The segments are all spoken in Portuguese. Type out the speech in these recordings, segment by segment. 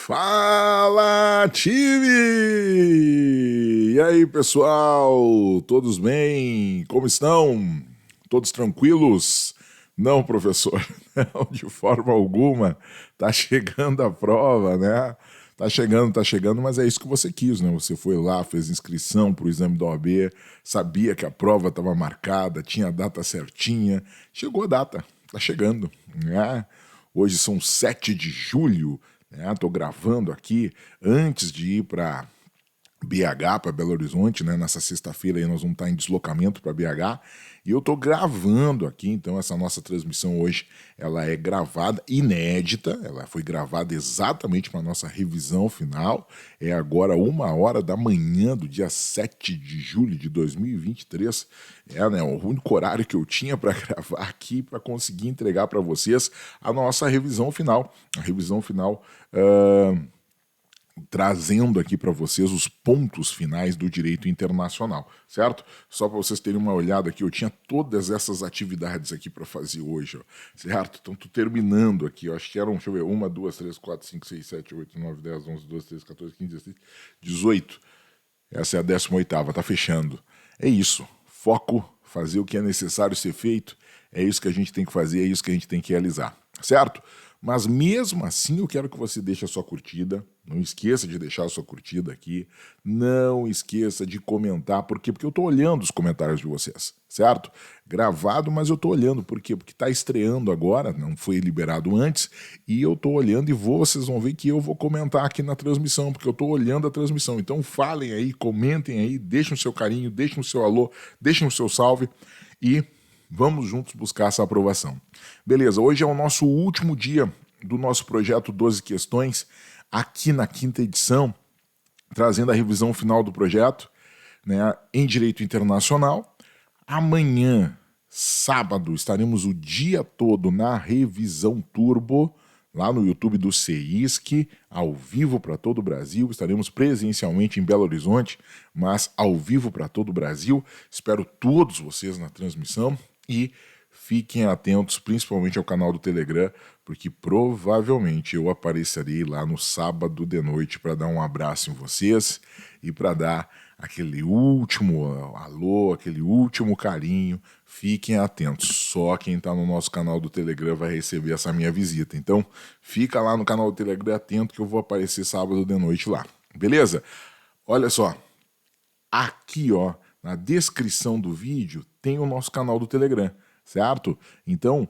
Fala, time! E aí, pessoal? Todos bem? Como estão? Todos tranquilos? Não, professor, não, de forma alguma. Tá chegando a prova, né? Tá chegando, mas é isso que você quis, né? Você foi lá, fez inscrição para o exame da OAB, sabia que a prova estava marcada, tinha a data certinha. Chegou a data, tá chegando, né? Hoje são 7 de julho, né? Tô gravando aqui antes de ir para BH, para Belo Horizonte, né? Nessa sexta-feira aí nós vamos estar em deslocamento para BH e eu tô gravando aqui, então essa nossa transmissão hoje ela é gravada, inédita, ela foi gravada exatamente para nossa revisão final, é agora 1h da manhã do dia 7 de julho de 2023, né, o único horário que eu tinha para gravar aqui para conseguir entregar para vocês a nossa revisão final, trazendo aqui para vocês os pontos finais do direito internacional, certo? Só para vocês terem uma olhada aqui, eu tinha todas essas atividades aqui para fazer hoje, ó, certo? Então, tô terminando aqui, ó, acho que eram, deixa eu ver, 1, 2, 3, 4, 5, 6, 7, 8, 9, 10, 11, 12, 13, 14, 15, 16, 18. Essa é a 18ª, tá fechando. É isso, foco, fazer o que é necessário ser feito, é isso que a gente tem que fazer, é isso que a gente tem que realizar, certo? Mas mesmo assim eu quero que você deixe a sua curtida, não esqueça de deixar a sua curtida aqui, não esqueça de comentar, por quê? Porque eu estou olhando os comentários de vocês, certo? Gravado, mas eu estou olhando, por quê? Porque está estreando agora, não foi liberado antes, e eu estou olhando e vocês vão ver que eu vou comentar aqui na transmissão, porque eu estou olhando a transmissão, então falem aí, comentem aí, deixem o seu carinho, deixem o seu alô, deixem o seu salve e vamos juntos buscar essa aprovação. Beleza, hoje é o nosso último dia do nosso projeto 12 questões, aqui na 5ª edição, trazendo a revisão final do projeto, né, em Direito Internacional. Amanhã, sábado, estaremos o dia todo na revisão turbo, lá no YouTube do CEISC, ao vivo para todo o Brasil. Estaremos presencialmente em Belo Horizonte, mas ao vivo para todo o Brasil. Espero todos vocês na transmissão e fiquem atentos principalmente ao canal do Telegram, porque provavelmente eu aparecerei lá no sábado de noite para dar um abraço em vocês e para dar aquele último alô, aquele último carinho. Fiquem atentos, só quem está no nosso canal do Telegram vai receber essa minha visita. Então, fica lá no canal do Telegram atento que eu vou aparecer sábado de noite lá. Beleza? Olha só, aqui ó, na descrição do vídeo tem o nosso canal do Telegram, certo? Então,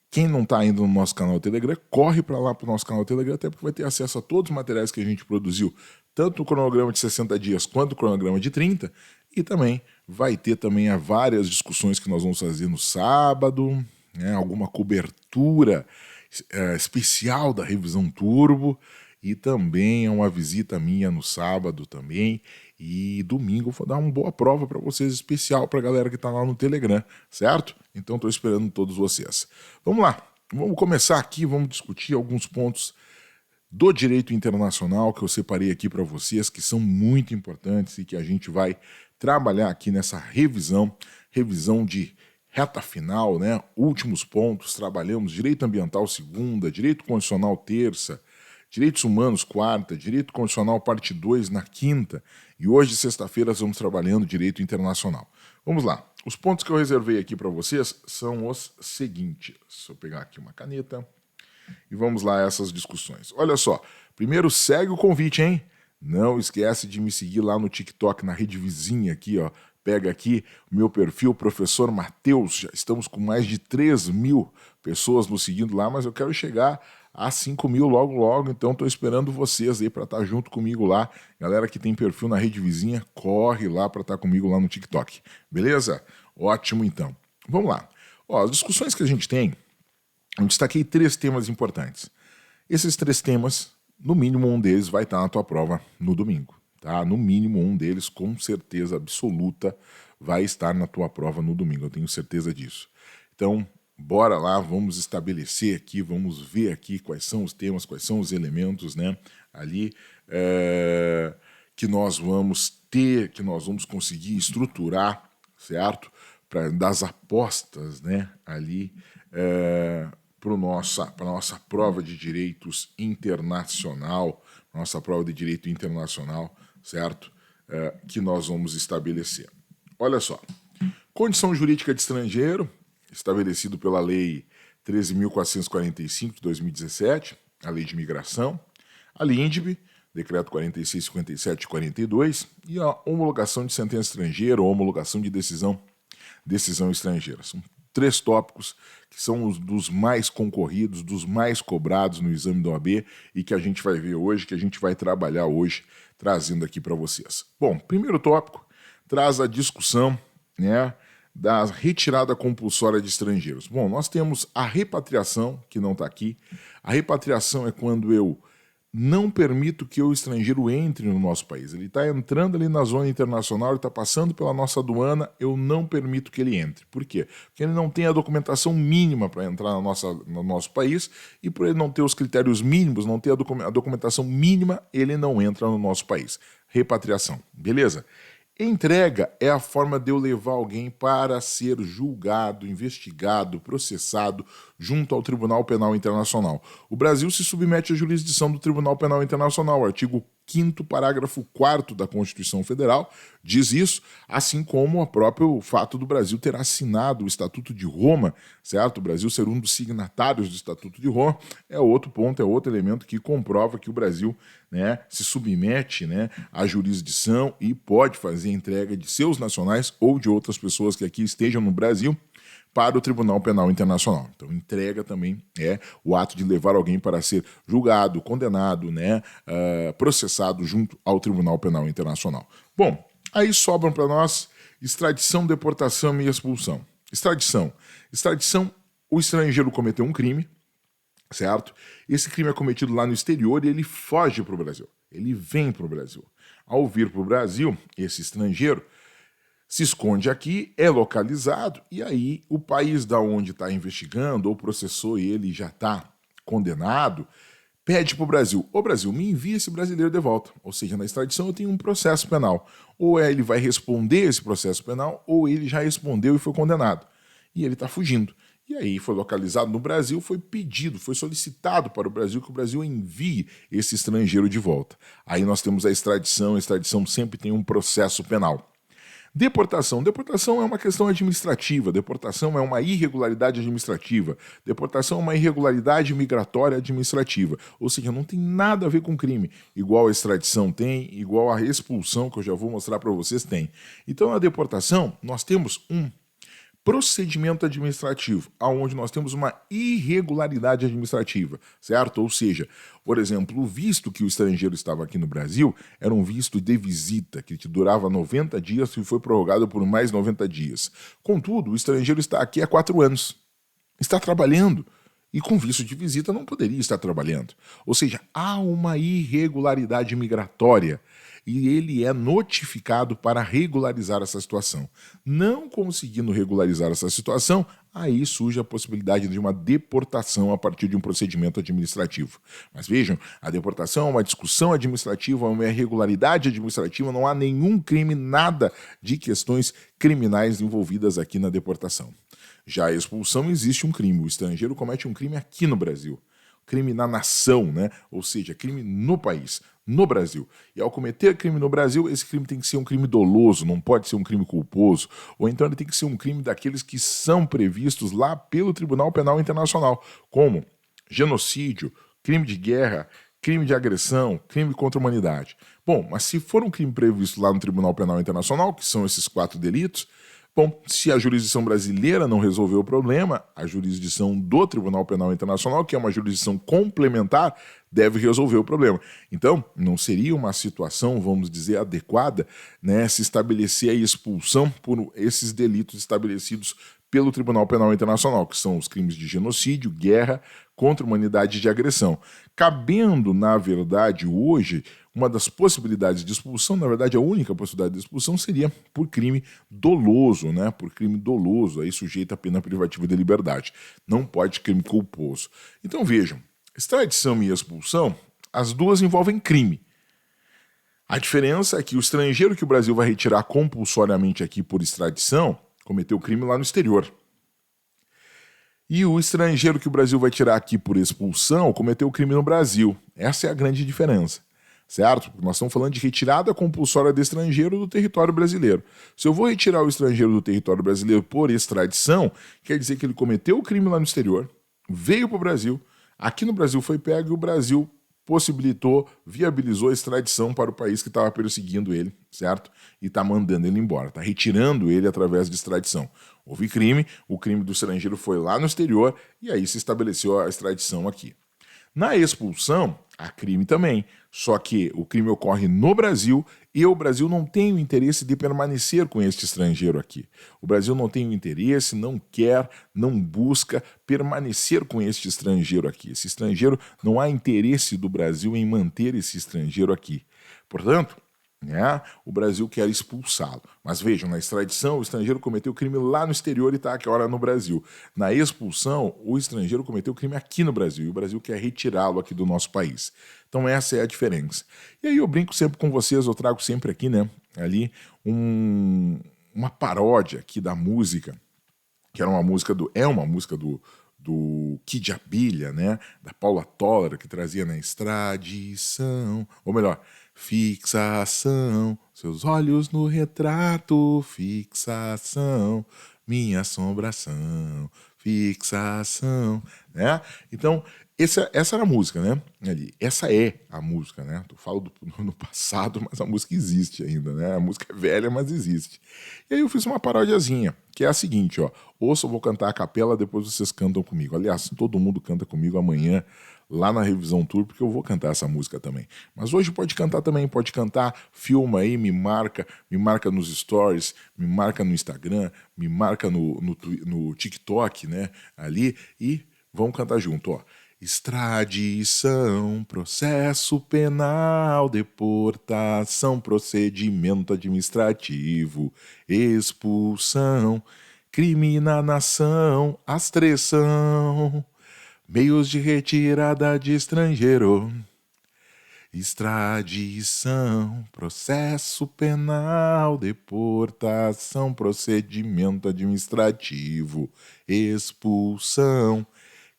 quem não está ainda no nosso canal do Telegram, corre para lá para o nosso canal do Telegram, até porque vai ter acesso a todos os materiais que a gente produziu, tanto o cronograma de 60 dias quanto o cronograma de 30, e também vai ter também várias discussões que nós vamos fazer no sábado, né, alguma cobertura especial da revisão turbo, e também uma visita minha no sábado também, e domingo eu vou dar uma boa prova para vocês, especial para a galera que está lá no Telegram, certo? Então estou esperando todos vocês. Vamos lá, vamos começar aqui, vamos discutir alguns pontos do direito internacional que eu separei aqui para vocês, que são muito importantes e que a gente vai trabalhar aqui nessa revisão de reta final, né? Últimos pontos, trabalhamos direito ambiental segunda, direito constitucional terça, direitos humanos quarta, direito constitucional parte 2 na quinta, e hoje, sexta-feira, estamos trabalhando direito internacional. Vamos lá, os pontos que eu reservei aqui para vocês são os seguintes. Deixa eu pegar aqui uma caneta e vamos lá a essas discussões. Olha só, primeiro segue o convite, hein? Não esquece de me seguir lá no TikTok, na rede vizinha aqui, ó. Pega aqui o meu perfil, Professor Matheus. Já estamos com mais de 3.000 pessoas nos seguindo lá, mas eu quero chegar a 5.000 logo, logo. Então estou esperando vocês aí para estar junto comigo lá. Galera que tem perfil na rede vizinha, corre lá para estar comigo lá no TikTok. Beleza? Ótimo, então. Vamos lá. Ó, as discussões que a gente tem, eu destaquei 3 temas importantes. Esses 3 temas, no mínimo um deles vai estar na tua prova no domingo. Tá? No mínimo um deles, com certeza absoluta, vai estar na tua prova no domingo. Eu tenho certeza disso. Então, bora lá, vamos estabelecer aqui, vamos ver aqui quais são os temas, quais são os elementos, né, ali que nós vamos ter, que nós vamos conseguir estruturar, certo? Das apostas, né, ali para nossa prova de direitos internacional, certo? Que nós vamos estabelecer. Olha só, condição jurídica de estrangeiro, estabelecido pela Lei 13.445 de 2017, a Lei de Imigração, a LINDB, Decreto 4657 de 42, e a homologação de sentença estrangeira ou homologação de decisão estrangeira. São 3 tópicos que são os dos mais concorridos, dos mais cobrados no exame da OAB e que a gente vai ver hoje, que a gente vai trabalhar hoje, trazendo aqui para vocês. Bom, primeiro tópico traz a discussão, né, da retirada compulsória de estrangeiros. Bom, nós temos a repatriação, que não está aqui. A repatriação é quando eu não permito que o estrangeiro entre no nosso país. Ele está entrando ali na zona internacional, ele está passando pela nossa aduana, eu não permito que ele entre. Por quê? Porque ele não tem a documentação mínima para entrar no nosso país e por ele não ter os critérios mínimos, não ter a documentação mínima, ele não entra no nosso país. Repatriação, beleza? Entrega é a forma de eu levar alguém para ser julgado, investigado, processado junto ao Tribunal Penal Internacional. O Brasil se submete à jurisdição do Tribunal Penal Internacional, artigo 5º, parágrafo 4º da Constituição Federal, diz isso, assim como o próprio fato do Brasil ter assinado o Estatuto de Roma, certo? O Brasil ser um dos signatários do Estatuto de Roma é outro ponto, é outro elemento que comprova que o Brasil, né, se submete, né, à jurisdição e pode fazer entrega de seus nacionais ou de outras pessoas que aqui estejam no Brasil para o Tribunal Penal Internacional. Então, entrega também é o ato de levar alguém para ser julgado, condenado, né, processado junto ao Tribunal Penal Internacional. Bom, aí sobram para nós extradição, deportação e expulsão. Extradição, o estrangeiro cometeu um crime, certo? Esse crime é cometido lá no exterior e ele foge para o Brasil. Ele vem para o Brasil. Ao vir para o Brasil, esse estrangeiro se esconde aqui, é localizado, e aí o país da onde está investigando ou processou e ele já está condenado, pede para o Brasil: ô Brasil, me envia esse brasileiro de volta. Ou seja, na extradição eu tenho um processo penal. Ou ele vai responder esse processo penal, ou ele já respondeu e foi condenado. E ele está fugindo. E aí foi localizado no Brasil, foi pedido, foi solicitado para o Brasil que o Brasil envie esse estrangeiro de volta. Aí nós temos a extradição sempre tem um processo penal. Deportação é uma questão administrativa, deportação é uma irregularidade administrativa, deportação é uma irregularidade migratória administrativa, ou seja, não tem nada a ver com crime, igual a extradição tem, igual a expulsão, que eu já vou mostrar para vocês, tem. Então, na deportação, nós temos um procedimento administrativo, onde nós temos uma irregularidade administrativa, certo? Ou seja, por exemplo, o visto que o estrangeiro estava aqui no Brasil era um visto de visita, que durava 90 dias e foi prorrogado por mais 90 dias. Contudo, o estrangeiro está aqui há 4 anos, está trabalhando, e com visto de visita não poderia estar trabalhando. Ou seja, há uma irregularidade migratória e ele é notificado para regularizar essa situação. Não conseguindo regularizar essa situação, aí surge a possibilidade de uma deportação a partir de um procedimento administrativo. Mas vejam, a deportação é uma discussão administrativa, é uma irregularidade administrativa, não há nenhum crime, nada de questões criminais envolvidas aqui na deportação. Já a expulsão, existe um crime, o estrangeiro comete um crime aqui no Brasil. Crime na nação, né? Ou seja, crime no país, no Brasil. E ao cometer crime no Brasil, esse crime tem que ser um crime doloso, não pode ser um crime culposo, ou então ele tem que ser um crime daqueles que são previstos lá pelo Tribunal Penal Internacional, como genocídio, crime de guerra, crime de agressão, crime contra a humanidade. Bom, mas se for um crime previsto lá no Tribunal Penal Internacional, que são esses 4 delitos, bom, se a jurisdição brasileira não resolver o problema, a jurisdição do Tribunal Penal Internacional, que é uma jurisdição complementar, deve resolver o problema. Então, não seria uma situação, vamos dizer, adequada, né, se estabelecer a expulsão por esses delitos estabelecidos pelo Tribunal Penal Internacional, que são os crimes de genocídio, guerra, contra a humanidade e de agressão. Cabendo, na verdade, hoje, uma das possibilidades de expulsão, na verdade, a única possibilidade de expulsão seria por crime doloso, né? Por crime doloso, aí sujeito a pena privativa de liberdade. Não pode crime culposo. Então, vejam, extradição e expulsão, as duas envolvem crime. A diferença é que o estrangeiro que o Brasil vai retirar compulsoriamente aqui por extradição cometeu crime lá no exterior. E o estrangeiro que o Brasil vai tirar aqui por expulsão cometeu crime no Brasil. Essa é a grande diferença, certo? Nós estamos falando de retirada compulsória de estrangeiro do território brasileiro. Se eu vou retirar o estrangeiro do território brasileiro por extradição, quer dizer que ele cometeu o crime lá no exterior, veio para o Brasil, aqui no Brasil foi pego e o Brasil possibilitou, viabilizou a extradição para o país que estava perseguindo ele, certo? E está mandando ele embora, está retirando ele através de extradição. Houve crime, o crime do estrangeiro foi lá no exterior e aí se estabeleceu a extradição aqui. Na expulsão, há crime também, só que o crime ocorre no Brasil e o Brasil não tem o interesse de permanecer com este estrangeiro aqui. O Brasil não tem o interesse, não quer, não busca permanecer com este estrangeiro aqui. Esse estrangeiro, não há interesse do Brasil em manter esse estrangeiro aqui. Portanto, o Brasil quer expulsá-lo. Mas vejam, na extradição, o estrangeiro cometeu crime lá no exterior e está agora no Brasil. Na expulsão, o estrangeiro cometeu crime aqui no Brasil e o Brasil quer retirá-lo aqui do nosso país. Então essa é a diferença. E aí eu brinco sempre com vocês, eu trago sempre aqui, ali uma paródia aqui da música, que era uma música do Kid Abelha, da Paula Toller, que trazia na extradição, ou melhor, fixação, seus olhos no retrato, fixação, minha assombração, fixação, Então, essa era a música, ali. Essa é a música, Eu falo no passado, mas a música existe ainda, A música é velha, mas existe. E aí eu fiz uma parodiazinha, que é a seguinte, ouça, eu vou cantar a capela, depois vocês cantam comigo. Aliás, todo mundo canta comigo amanhã, lá na Revisão Tour, porque eu vou cantar essa música também. Mas hoje pode cantar também, pode cantar, filma aí, me marca nos stories, me marca no Instagram, me marca no TikTok, ali, e vamos cantar junto, Extradição, processo penal, deportação, procedimento administrativo, expulsão, crime na nação, as três são meios de retirada de estrangeiro. Extradição, processo penal, deportação, procedimento administrativo, expulsão,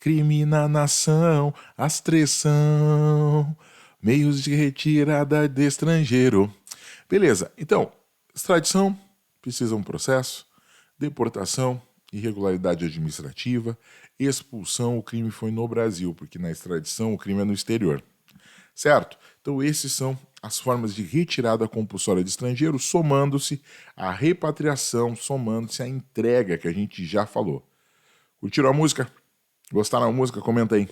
crime na nação, as três são meios de retirada de estrangeiro. Beleza, então, extradição, precisa um processo, deportação, irregularidade administrativa, expulsão, o crime foi no Brasil, porque na extradição o crime é no exterior. Certo? Então, esses são as formas de retirada compulsória de estrangeiro, somando-se à repatriação, somando-se à entrega que a gente já falou. Curtiram a música? Gostaram da música? Comenta aí.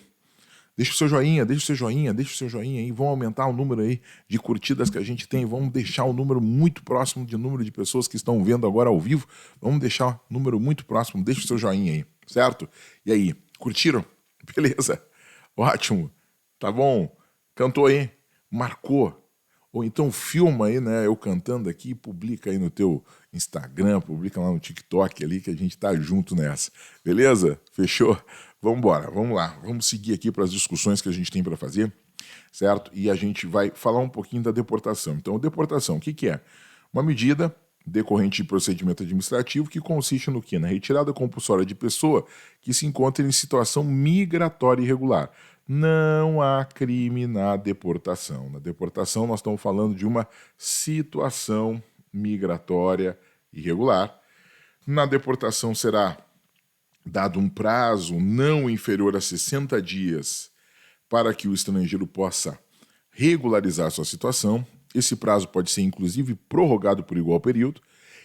Deixa o seu joinha, deixa o seu joinha, deixa o seu joinha aí. Vamos aumentar o número aí de curtidas que a gente tem. Vamos deixar o número muito próximo de número de pessoas que estão vendo agora ao vivo. Vamos deixar o número muito próximo. Deixa o seu joinha aí, certo? E aí, curtiram? Beleza? Ótimo. Tá bom? Cantou aí? Marcou? Ou então filma aí, eu cantando aqui, publica aí no teu Instagram, publica lá no TikTok ali, que a gente tá junto nessa. Beleza? Fechou? Vamos embora, vamos lá. Vamos seguir aqui para as discussões que a gente tem para fazer, certo? E a gente vai falar um pouquinho da deportação. Então, deportação, o que é? Uma medida decorrente de procedimento administrativo que consiste no quê? Na retirada compulsória de pessoa que se encontra em situação migratória irregular. Não há crime na deportação. Na deportação, nós estamos falando de uma situação migratória irregular. Na deportação será dado um prazo não inferior a 60 dias para que o estrangeiro possa regularizar sua situação. Esse prazo pode ser, inclusive, prorrogado por igual período.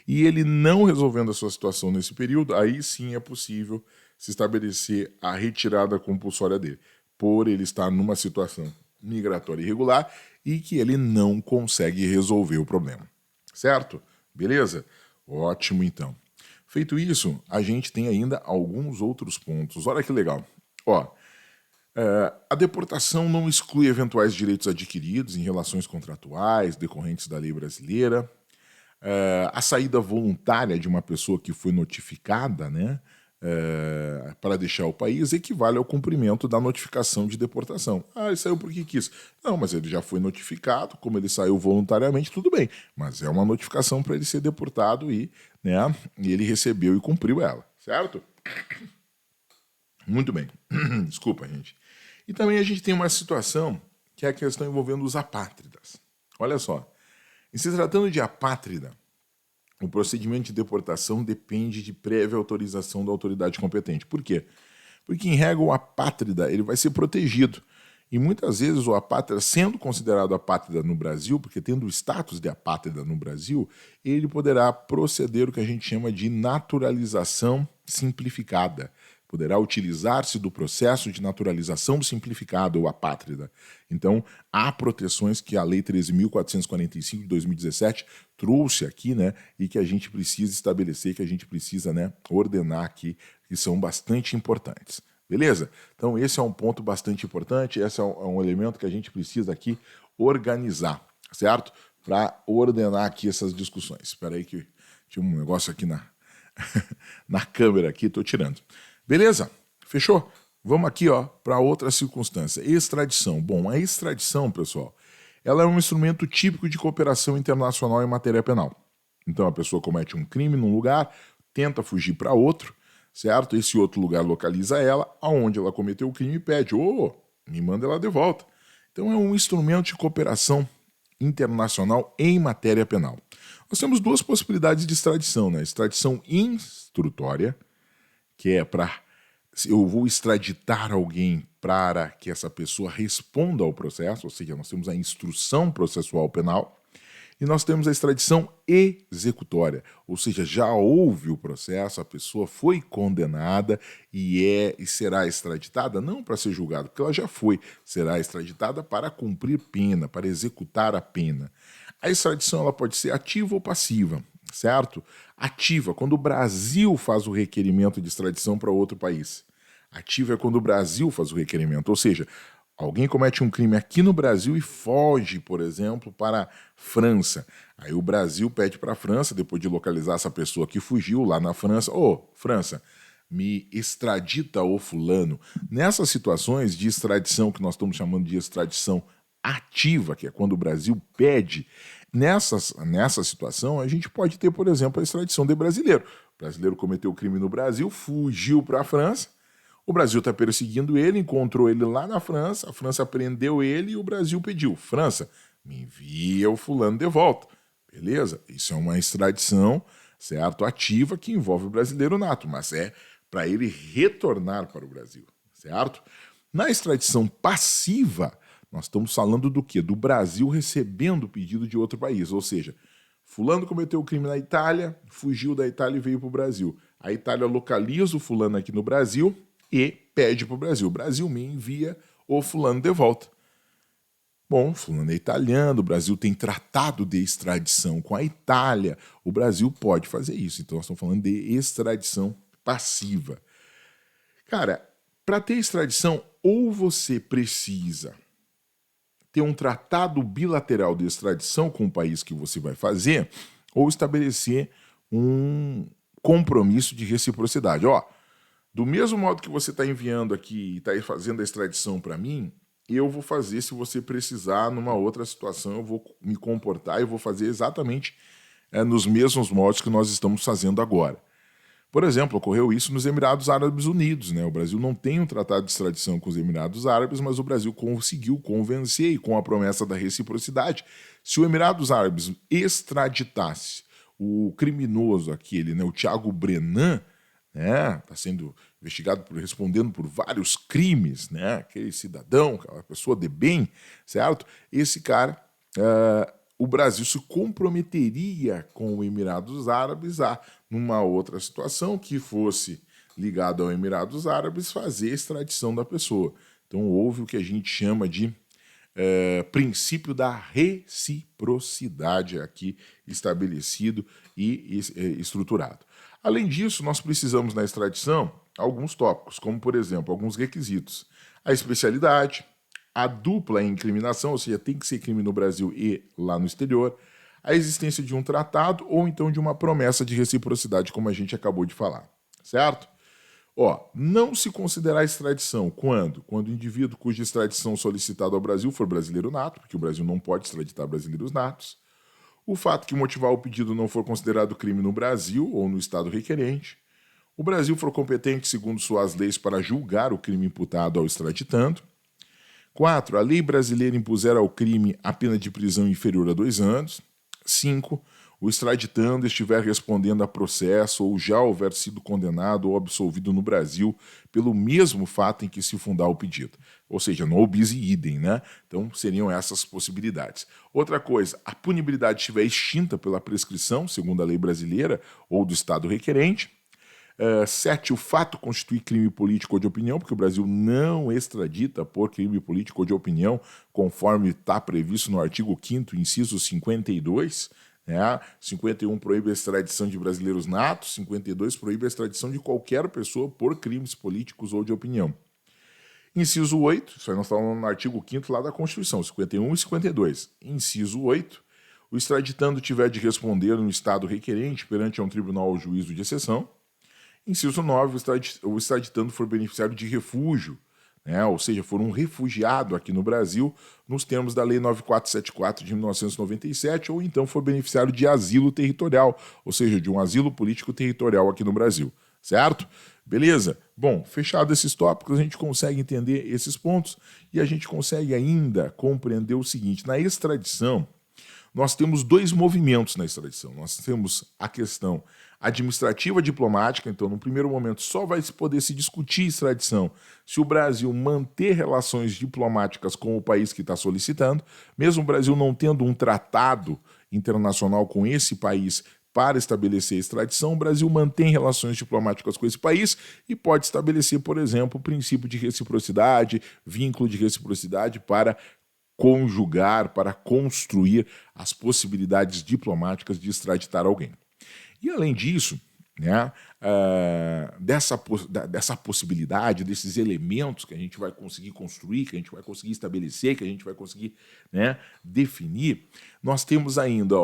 E ele não resolvendo a sua situação nesse período, aí sim é possível se estabelecer a retirada compulsória dele, por ele estar numa situação migratória irregular e que ele não consegue resolver o problema. Certo? Beleza? Ótimo, então. Feito isso, a gente tem ainda alguns outros pontos. Olha que legal. A deportação não exclui eventuais direitos adquiridos em relações contratuais decorrentes da lei brasileira. A saída voluntária de uma pessoa que foi notificada, para deixar o país equivale ao cumprimento da notificação de deportação. Ele saiu porque quis. Não, mas ele já foi notificado, como ele saiu voluntariamente, tudo bem. Mas é uma notificação para ele ser deportado e ele recebeu e cumpriu ela, certo? Muito bem. Desculpa, gente. E também a gente tem uma situação que é a questão envolvendo os apátridas. Olha só. Em se tratando de apátrida, o procedimento de deportação depende de prévia autorização da autoridade competente. Por quê? Porque, em regra, o apátrida ele vai ser protegido. E muitas vezes o apátrida, sendo considerado apátrida no Brasil, porque tendo o status de apátrida no Brasil, ele poderá proceder o que a gente chama de naturalização simplificada. Poderá utilizar-se do processo de naturalização simplificada, ou apátrida. Então, há proteções que a Lei 13.445 de 2017 trouxe aqui, né, e que a gente precisa estabelecer, que a gente precisa, né, ordenar aqui, que são bastante importantes. Beleza? Então, esse é um ponto bastante importante, esse é um elemento que a gente precisa aqui organizar, certo? Para ordenar aqui essas discussões. Espera aí que tinha um negócio aqui na câmera aqui, estou tirando. Beleza? Fechou? Vamos aqui, ó, para outra circunstância. Extradição. Bom, a extradição, pessoal, ela é um instrumento típico de cooperação internacional em matéria penal. Então, a pessoa comete um crime num lugar, tenta fugir para outro, certo? Esse outro lugar localiza ela, aonde ela cometeu o crime e pede, me manda ela de volta. Então, é um instrumento de cooperação internacional em matéria penal. Nós temos duas possibilidades de extradição, né? Extradição instrutória, que é para eu vou extraditar alguém para que essa pessoa responda ao processo, ou seja, nós temos a instrução processual penal, e nós temos a extradição executória, ou seja, já houve o processo, a pessoa foi condenada e será extraditada não para ser julgada, porque ela já foi, será extraditada para cumprir pena, para executar a pena. A extradição ela pode ser ativa ou passiva, certo? Ativa, quando o Brasil faz o requerimento de extradição para outro país. Ativa é quando o Brasil faz o requerimento, ou seja, alguém comete um crime aqui no Brasil e foge, por exemplo, para a França. Aí o Brasil pede para a França, depois de localizar essa pessoa que fugiu lá na França, França, me extradita o fulano. Nessas situações de extradição, que nós estamos chamando de extradição ativa, que é quando o Brasil pede, nessa situação a gente pode ter, por exemplo, a extradição de brasileiro. O brasileiro cometeu o crime no Brasil, fugiu para a França, o Brasil está perseguindo ele, encontrou ele lá na França, a França prendeu ele e o Brasil pediu, França, me envia o fulano de volta. Beleza? Isso é uma extradição, certo, ativa, que envolve o brasileiro nato, mas é para ele retornar para o Brasil, certo? Na extradição passiva, nós estamos falando do quê? Do Brasil recebendo o pedido de outro país, ou seja, fulano cometeu o crime na Itália, fugiu da Itália e veio para o Brasil. A Itália localiza o fulano aqui no Brasil e pede para o Brasil. O Brasil me envia o fulano de volta. Bom, fulano é italiano, o Brasil tem tratado de extradição com a Itália, o Brasil pode fazer isso. Então nós estamos falando de extradição passiva. Cara, para ter extradição, ou você precisa ter um tratado bilateral de extradição com o país que você vai fazer, ou estabelecer um compromisso de reciprocidade. Do mesmo modo que você está enviando aqui e está fazendo a extradição para mim, eu vou fazer, se você precisar, numa outra situação, eu vou me comportar e vou fazer exatamente nos mesmos modos que nós estamos fazendo agora. Por exemplo, ocorreu isso nos Emirados Árabes Unidos, né? O Brasil não tem um tratado de extradição com os Emirados Árabes, mas o Brasil conseguiu convencer, e com a promessa da reciprocidade, se o Emirados Árabes extraditasse o criminoso aquele, né, o Thiago Brenan, né, está sendo investigado respondendo por vários crimes, né, aquele cidadão, aquela pessoa de bem, certo? Esse cara, o Brasil se comprometeria com os Emirados Árabes a, numa outra situação que fosse ligada ao Emirados Árabes, fazer a extradição da pessoa. Então houve o que a gente chama de princípio da reciprocidade aqui estabelecido e estruturado. Além disso, nós precisamos na extradição alguns tópicos, como, por exemplo, alguns requisitos. A especialidade, a dupla incriminação, ou seja, tem que ser crime no Brasil e lá no exterior, a existência de um tratado ou então de uma promessa de reciprocidade, como a gente acabou de falar, certo? Não se considerar extradição quando? Quando o indivíduo cuja extradição solicitada ao Brasil for brasileiro nato, porque o Brasil não pode extraditar brasileiros natos. O fato que motivar o pedido não for considerado crime no Brasil ou no estado requerente. O Brasil for competente, segundo suas leis, para julgar o crime imputado ao extraditando. 4. A lei brasileira impuser ao crime a pena de prisão inferior a 2 anos. 5. O extraditando estiver respondendo a processo ou já houver sido condenado ou absolvido no Brasil pelo mesmo fato em que se fundar o pedido. Ou seja, no bis idem, né? Então, seriam essas possibilidades. Outra coisa, a punibilidade estiver extinta pela prescrição, segundo a lei brasileira, ou do Estado requerente. 7. O fato constitui crime político ou de opinião, porque o Brasil não extradita por crime político ou de opinião, conforme está previsto no artigo 5º, inciso 52, né? 51 proíbe a extradição de brasileiros natos, 52 proíbe a extradição de qualquer pessoa por crimes políticos ou de opinião. Inciso 8, isso aí nós estamos no artigo 5º lá da Constituição, 51 e 52. Inciso 8, o extraditando tiver de responder no estado requerente perante um tribunal ou juízo de exceção. Inciso 9, o extraditando for beneficiário de refúgio, né? Ou seja, for um refugiado aqui no Brasil, nos termos da Lei 9474 de 1997, ou então for beneficiário de asilo territorial, ou seja, de um asilo político territorial aqui no Brasil, certo? Beleza? Bom, fechado esses tópicos, a gente consegue entender esses pontos e a gente consegue ainda compreender o seguinte: na extradição, nós temos 2 movimentos na extradição. Nós temos a questão administrativa diplomática, então, no primeiro momento, só vai poder se discutir extradição se o Brasil manter relações diplomáticas com o país que está solicitando, mesmo o Brasil não tendo um tratado internacional com esse país para estabelecer a extradição, o Brasil mantém relações diplomáticas com esse país e pode estabelecer, por exemplo, o princípio de reciprocidade, vínculo de reciprocidade para conjugar, para construir as possibilidades diplomáticas de extraditar alguém. E, além disso, né, dessa possibilidade, desses elementos que a gente vai conseguir construir, que a gente vai conseguir estabelecer, que a gente vai conseguir, né, definir, nós temos ainda,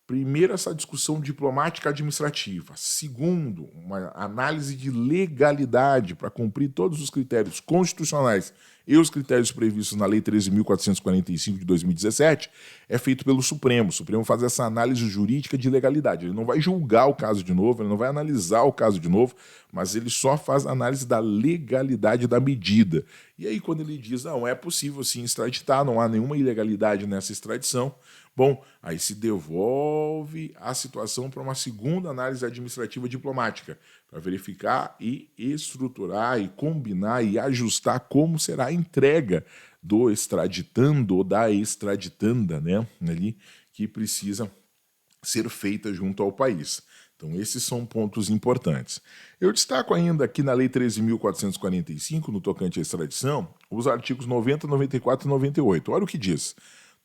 primeiro, essa discussão diplomática administrativa. Segundo, uma análise de legalidade para cumprir todos os critérios constitucionais e os critérios previstos na Lei 13.445 de 2017, é feito pelo Supremo. O Supremo faz essa análise jurídica de legalidade. Ele não vai julgar o caso de novo, ele não vai analisar o caso de novo, mas ele só faz a análise da legalidade da medida. E aí, quando ele diz, não, é possível sim extraditar, não há nenhuma ilegalidade nessa extradição, bom, aí se devolve a situação para uma segunda análise administrativa diplomática, para verificar e estruturar e combinar e ajustar como será a entrega do extraditando ou da extraditanda, né, ali, que precisa ser feita junto ao país. Então, esses são pontos importantes. Eu destaco ainda aqui na Lei 13.445, no tocante à extradição, os artigos 90, 94 e 98. Olha o que diz.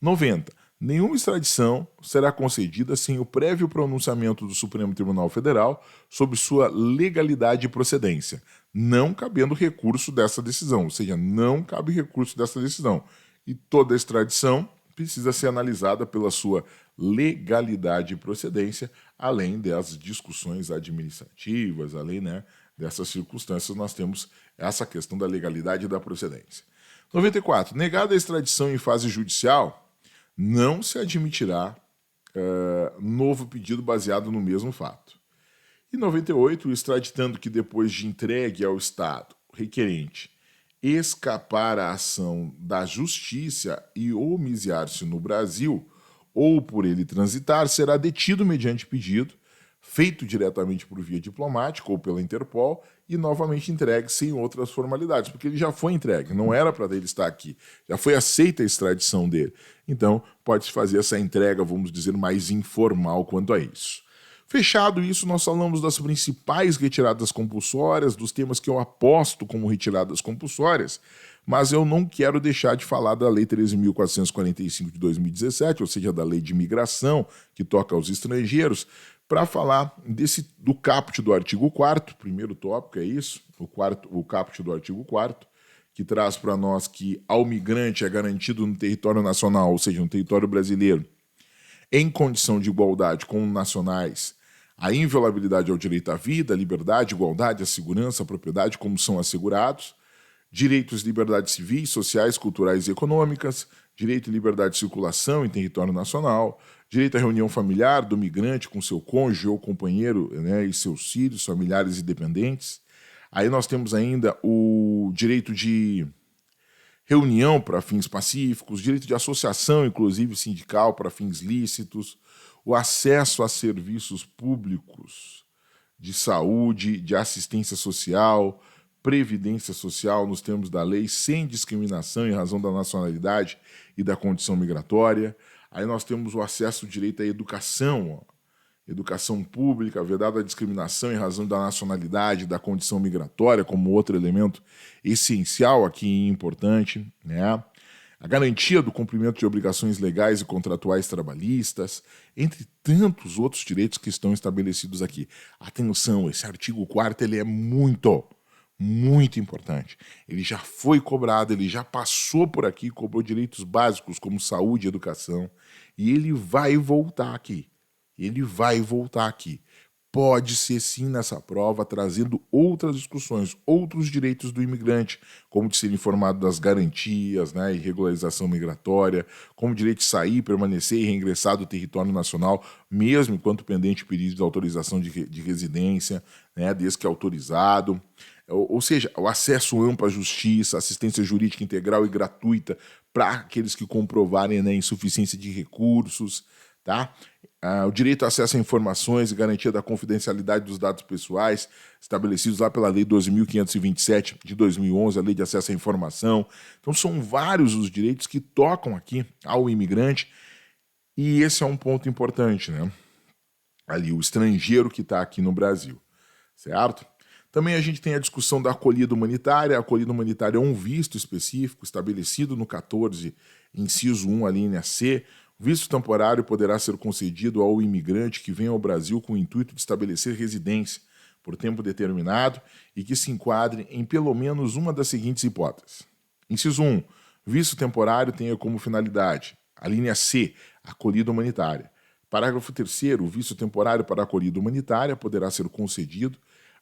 90. Nenhuma extradição será concedida sem o prévio pronunciamento do Supremo Tribunal Federal sobre sua legalidade e procedência, não cabendo recurso dessa decisão, ou seja, não cabe recurso dessa decisão. E toda extradição precisa ser analisada pela sua legalidade e procedência, além das discussões administrativas, além, né, dessas circunstâncias, nós temos essa questão da legalidade e da procedência. 94. Negada a extradição em fase judicial, não se admitirá novo pedido baseado no mesmo fato. E 98, o extraditando que depois de entregue ao Estado requerente escapar à ação da justiça e homiciar-se no Brasil, ou por ele transitar, será detido mediante pedido, feito diretamente por via diplomática ou pela Interpol e novamente entregue sem outras formalidades, porque ele já foi entregue, não era para ele estar aqui, já foi aceita a extradição dele. Então, pode-se fazer essa entrega, vamos dizer, mais informal quanto a isso. Fechado isso, nós falamos das principais retiradas compulsórias, dos temas que eu aposto como retiradas compulsórias, mas eu não quero deixar de falar da Lei 13.445 de 2017, ou seja, da Lei de Imigração, que toca aos estrangeiros, para falar do caput do artigo 4º, primeiro tópico é isso, o caput do artigo 4º, que traz para nós que ao migrante é garantido no território nacional, ou seja, no território brasileiro, em condição de igualdade com nacionais, a inviolabilidade ao direito à vida, à liberdade, à igualdade, à segurança, à propriedade, como são assegurados, direitos e liberdades civis, sociais, culturais e econômicas, direito e liberdade de circulação em território nacional, direito à reunião familiar do migrante com seu cônjuge ou companheiro, né, e seus filhos, familiares e dependentes. Aí nós temos ainda o direito de reunião para fins pacíficos, direito de associação, inclusive sindical, para fins lícitos, o acesso a serviços públicos de saúde, de assistência social, previdência social nos termos da lei, sem discriminação em razão da nacionalidade e da condição migratória. Aí nós temos o acesso ao direito à educação, educação pública, vedada a discriminação em razão da nacionalidade, da condição migratória, como outro elemento essencial aqui e importante, né? A garantia do cumprimento de obrigações legais e contratuais trabalhistas, entre tantos outros direitos que estão estabelecidos aqui. Atenção, esse artigo 4º ele é muito importante. Ele já foi cobrado, ele já passou por aqui, cobrou direitos básicos como saúde e educação, e ele vai voltar aqui. Ele vai voltar aqui. Pode ser sim nessa prova, trazendo outras discussões, outros direitos do imigrante, como de ser informado das garantias, né, e regularização migratória, como direito de sair, permanecer e reingressar do território nacional, mesmo enquanto pendente pedido de autorização de residência, né, desde que autorizado. Ou seja, o acesso amplo à justiça, assistência jurídica integral e gratuita para aqueles que comprovarem, né, insuficiência de recursos, tá? O direito ao acesso a informações e garantia da confidencialidade dos dados pessoais, estabelecidos lá pela Lei 12.527 de 2011, a Lei de Acesso à Informação. Então, são vários os direitos que tocam aqui ao imigrante, e esse é um ponto importante, né? Ali, o estrangeiro que está aqui no Brasil, certo? Também a gente tem a discussão da acolhida humanitária. A acolhida humanitária é um visto específico estabelecido no 14, inciso 1, a linha C. O visto temporário poderá ser concedido ao imigrante que venha ao Brasil com o intuito de estabelecer residência por tempo determinado e que se enquadre em pelo menos uma das seguintes hipóteses. Inciso 1. Visto temporário tenha como finalidade, a linha C, acolhida humanitária. Parágrafo 3º. O visto temporário para acolhida humanitária poderá ser concedido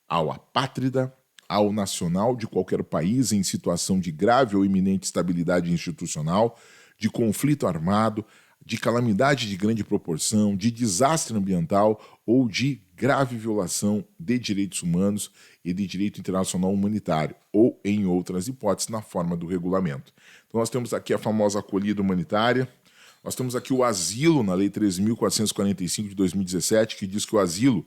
ao apátrida, ao nacional de qualquer país em situação de grave ou iminente instabilidade institucional, de conflito armado, de calamidade de grande proporção, de desastre ambiental ou de grave violação de direitos humanos e de direito internacional humanitário, ou em outras hipóteses, na forma do regulamento. Então nós temos aqui a famosa acolhida humanitária, nós temos aqui o asilo, na Lei 13.445 de 2017, que diz que o asilo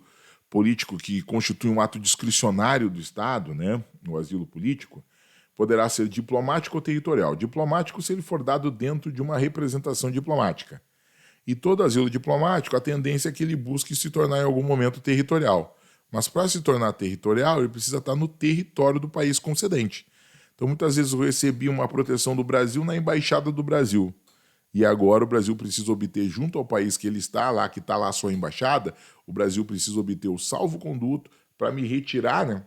político, que constitui um ato discricionário do Estado, né, no asilo político, poderá ser diplomático ou territorial. Diplomático se ele for dado dentro de uma representação diplomática. E todo asilo diplomático, a tendência é que ele busque se tornar em algum momento territorial. Mas para se tornar territorial, ele precisa estar no território do país concedente. Então muitas vezes eu recebi uma proteção do Brasil na Embaixada do Brasil. E agora o Brasil precisa obter, junto ao país que ele está lá, que está lá a sua embaixada, o Brasil precisa obter o salvo-conduto para me retirar, né,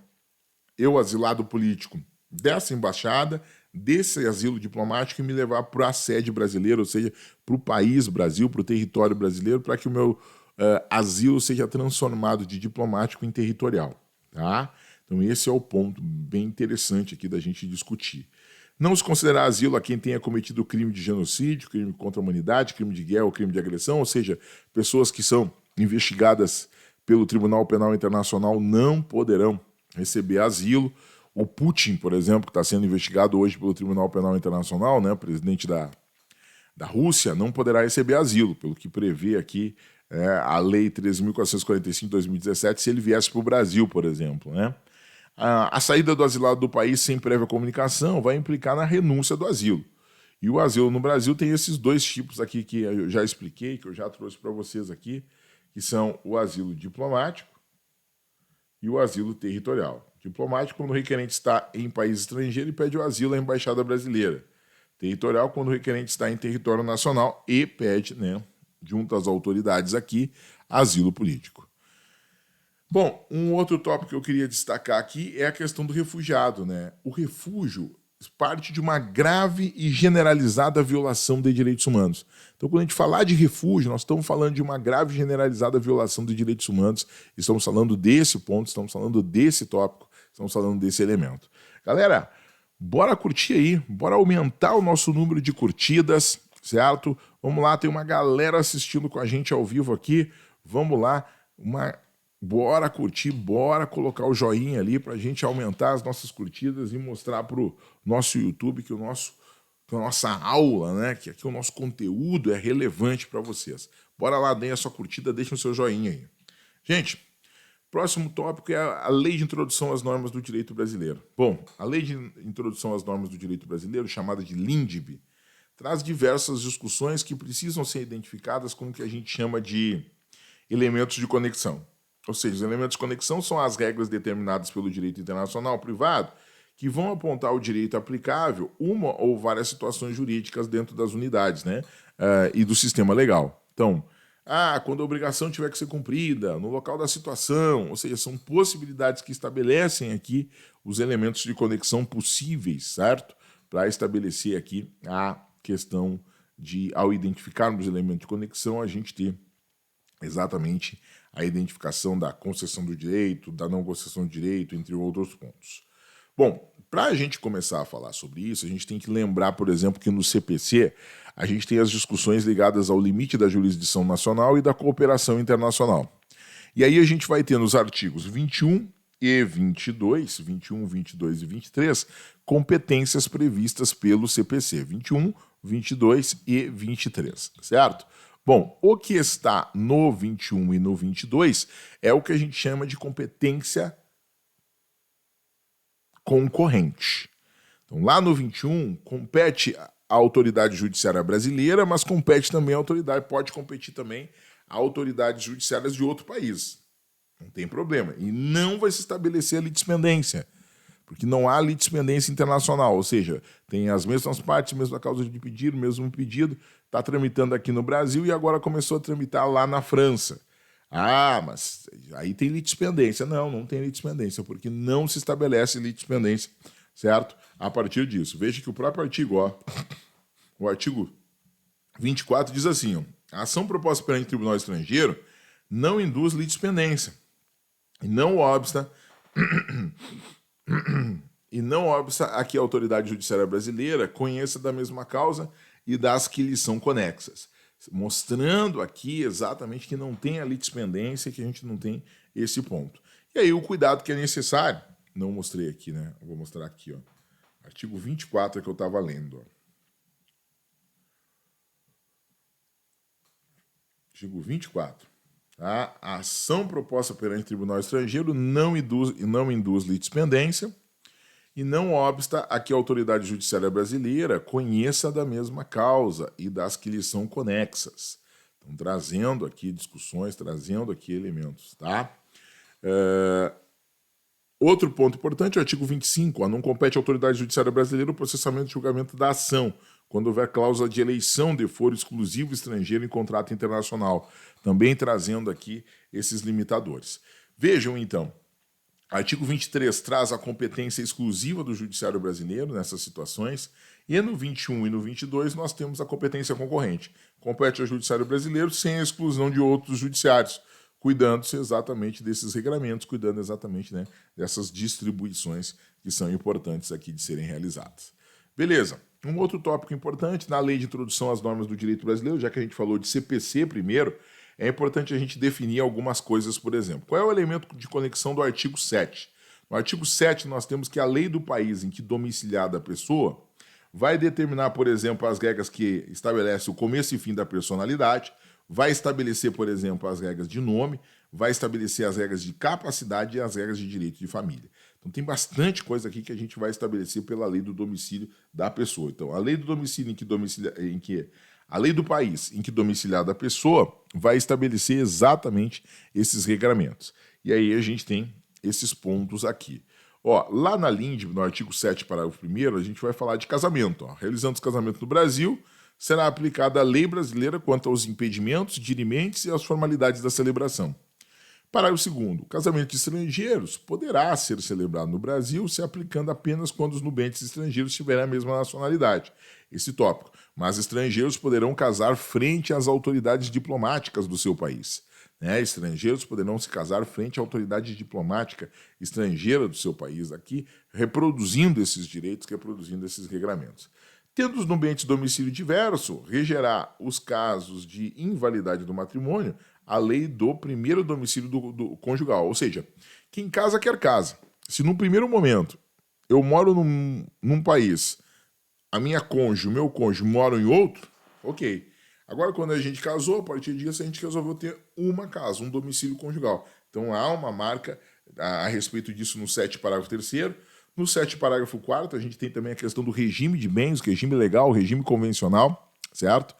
eu, asilado político, dessa embaixada, desse asilo diplomático e me levar para a sede brasileira, ou seja, para o país Brasil, para o território brasileiro, para que o meu asilo seja transformado de diplomático em territorial. Tá? Então esse é o ponto bem interessante aqui da gente discutir. Não se considerar asilo a quem tenha cometido crime de genocídio, crime contra a humanidade, crime de guerra ou crime de agressão, ou seja, pessoas que são investigadas pelo Tribunal Penal Internacional não poderão receber asilo. O Putin, por exemplo, que está sendo investigado hoje pelo Tribunal Penal Internacional, né, presidente da Rússia, não poderá receber asilo, pelo que prevê aqui a Lei 13.445 de 2017, se ele viesse para o Brasil, por exemplo, né? A saída do asilado do país sem prévia comunicação vai implicar na renúncia do asilo. E o asilo no Brasil tem esses dois tipos aqui que eu já expliquei, que eu já trouxe para vocês aqui, que são o asilo diplomático e o asilo territorial. Diplomático, quando o requerente está em país estrangeiro e pede o asilo à Embaixada Brasileira. Territorial, quando o requerente está em território nacional e pede, né, junto às autoridades aqui, asilo político. Bom, um outro tópico que eu queria destacar aqui é a questão do refugiado, né? O refúgio parte de uma grave e generalizada violação de direitos humanos. Então, quando a gente falar de refúgio, nós estamos falando de uma grave e generalizada violação de direitos humanos, estamos falando desse ponto, estamos falando desse tópico, estamos falando desse elemento. Galera, bora curtir aí, bora aumentar o nosso número de curtidas, certo? Vamos lá, tem uma galera assistindo com a gente ao vivo aqui. Vamos lá, bora curtir, bora colocar o joinha ali para a gente aumentar as nossas curtidas e mostrar para o nosso YouTube que a nossa aula, né? Que aqui o nosso conteúdo é relevante para vocês. Bora lá, deem a sua curtida, deixem o seu joinha aí. Gente, próximo tópico é a Lei de Introdução às Normas do Direito Brasileiro. Bom, a Lei de Introdução às Normas do Direito Brasileiro, chamada de LINDB, traz diversas discussões que precisam ser identificadas com o que a gente chama de elementos de conexão. Ou seja, os elementos de conexão são as regras determinadas pelo direito internacional privado que vão apontar o direito aplicável uma ou várias situações jurídicas dentro das unidades, né, e do sistema legal. Então, quando a obrigação tiver que ser cumprida, no local da situação, ou seja, são possibilidades que estabelecem aqui os elementos de conexão possíveis, certo? Para estabelecer aqui a questão de, ao identificarmos os elementos de conexão, a gente ter exatamente a identificação da concessão do direito, da não concessão do direito, entre outros pontos. Bom, para a gente começar a falar sobre isso, a gente tem que lembrar, por exemplo, que no CPC a gente tem as discussões ligadas ao limite da jurisdição nacional e da cooperação internacional. E aí a gente vai ter nos artigos 21 e 22, 21, 22 e 23, competências previstas pelo CPC, 21, 22 e 23, certo? Bom, o que está no 21 e no 22 é o que a gente chama de competência concorrente. Então, lá no 21, compete a autoridade judiciária brasileira, mas compete também a autoridade, pode competir também a autoridades judiciárias de outro país. Não tem problema. E não vai se estabelecer a litispendência, porque não há litispendência internacional, ou seja, tem as mesmas partes, mesma causa de pedido, mesmo pedido, está tramitando aqui no Brasil e agora começou a tramitar lá na França. Mas aí tem litispendência. Não, não tem litispendência, porque não se estabelece litispendência, certo? A partir disso. Veja que o próprio artigo, o artigo 24 diz assim, a ação proposta perante o Tribunal Estrangeiro não induz litispendência. E não obsta a que a autoridade judiciária brasileira conheça da mesma causa e das que lhe são conexas. Mostrando aqui exatamente que não tem a litispendência, que a gente não tem esse ponto. E aí o cuidado que é necessário, não mostrei aqui, né? Eu vou mostrar aqui, artigo 24 é que eu estava lendo. Artigo 24. A ação proposta perante o Tribunal Estrangeiro não induz litispendência e não obsta a que a autoridade judiciária brasileira conheça da mesma causa e das que lhe são conexas. Então, trazendo aqui discussões, trazendo aqui elementos, tá? Outro ponto importante, o artigo 25, não compete à autoridade judiciária brasileira o processamento e julgamento da ação, quando houver cláusula de eleição de foro exclusivo estrangeiro em contrato internacional, também trazendo aqui esses limitadores. Vejam, então, artigo 23 traz a competência exclusiva do judiciário brasileiro nessas situações, e no 21 e no 22 nós temos a competência concorrente. Compete ao judiciário brasileiro sem a exclusão de outros judiciários, cuidando-se exatamente desses regramentos, cuidando exatamente, né, dessas distribuições que são importantes aqui de serem realizadas. Beleza. Um outro tópico importante, na Lei de Introdução às Normas do Direito Brasileiro, já que a gente falou de CPC primeiro, é importante a gente definir algumas coisas, por exemplo. Qual é o elemento de conexão do artigo 7? No artigo 7, nós temos que a lei do país em que domiciliada a pessoa vai determinar, por exemplo, as regras que estabelecem o começo e fim da personalidade, vai estabelecer, por exemplo, as regras de nome, vai estabelecer as regras de capacidade e as regras de direito de família. Então tem bastante coisa aqui que a gente vai estabelecer pela lei do domicílio da pessoa. Então, a lei do domicílio a lei do país em que domiciliada a pessoa vai estabelecer exatamente esses regramentos. E aí a gente tem esses pontos aqui. Lá na LINDB, no artigo 7, parágrafo 1º, a gente vai falar de casamento. Realizando os casamentos no Brasil, será aplicada a lei brasileira quanto aos impedimentos, dirimentos e às formalidades da celebração. Parágrafo 2º. O casamento de estrangeiros poderá ser celebrado no Brasil se aplicando apenas quando os nubentes estrangeiros tiverem a mesma nacionalidade. Esse tópico. Mas estrangeiros poderão casar frente às autoridades diplomáticas do seu país. Estrangeiros poderão se casar frente à autoridade diplomática estrangeira do seu país aqui, reproduzindo esses direitos, reproduzindo esses regramentos. Tendo os nubentes domicílio diverso, regerá os casos de invalidade do matrimônio a lei do primeiro domicílio do conjugal. Ou seja, quem casa quer casa. Se no primeiro momento eu moro num país, a minha cônjuge, o meu cônjuge moram em outro, ok. Agora, quando a gente casou, a partir disso, a gente resolveu ter uma casa, um domicílio conjugal. Então, há uma marca a respeito disso no 7, parágrafo 3º. No 7, parágrafo 4º, a gente tem também a questão do regime de bens, regime legal, regime convencional, certo?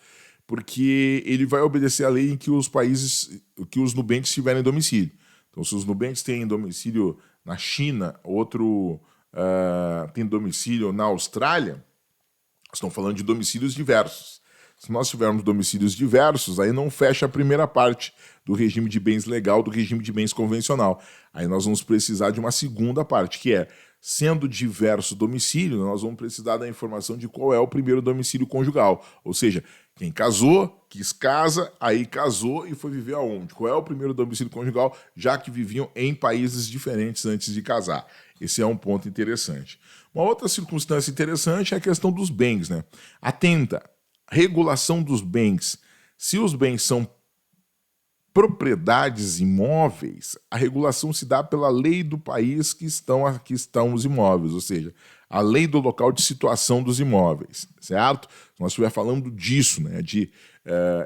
Porque ele vai obedecer à lei em que os países, que os nubentes tiverem domicílio. Então, se os nubentes têm domicílio na China, outro tem domicílio na Austrália, estão falando de domicílios diversos. Se nós tivermos domicílios diversos, aí não fecha a primeira parte do regime de bens legal, do regime de bens convencional. Aí nós vamos precisar de uma segunda parte, que é, sendo diverso domicílio, nós vamos precisar da informação de qual é o primeiro domicílio conjugal. Ou seja, quem casou, quis casa, aí casou e foi viver aonde? Qual é o primeiro domicílio conjugal, já que viviam em países diferentes antes de casar. Esse é um ponto interessante. Uma outra circunstância interessante é a questão dos bens, né? Atenta, regulação dos bens. Se os bens são propriedades imóveis, a regulação se dá pela lei do país que estão os imóveis, ou seja, a lei do local de situação dos imóveis, certo? Nós estivermos falando disso, né, de